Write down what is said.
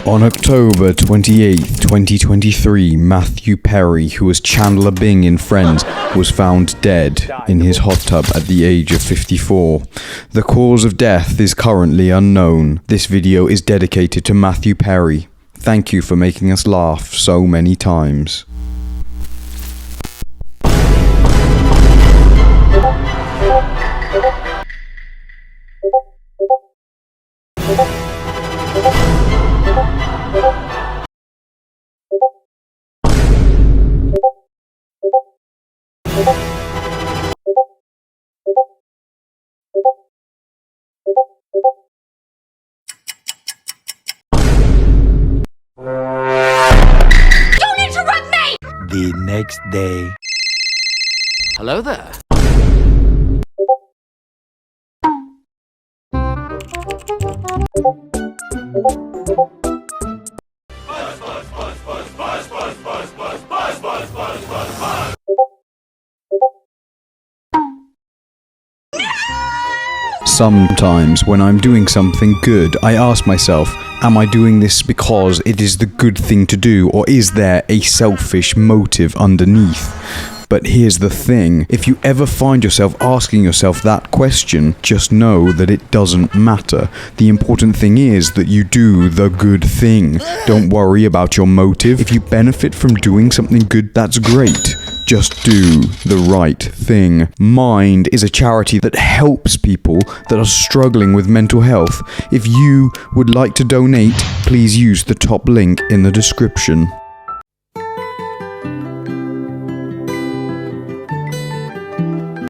On October 28, 2023, Matthew Perry, who was Chandler Bing in Friends, was found dead in his hot tub at the age of 54. The cause of death is currently unknown. This video is dedicated to Matthew Perry. Thank you for making us laugh so many times. Don't interrupt me! The next day. Hello there. Sometimes when I'm doing something good, I ask myself, am I doing this because it is the good thing to do, or is there a selfish motive underneath? But here's the thing, if you ever find yourself asking yourself that question, just know that it doesn't matter. The important thing is that you do the good thing. Don't worry about your motive. If you benefit from doing something good, that's great. Just do the right thing. Mind is a charity that helps people that are struggling with mental health. If you would like to donate, please use the top link in the description.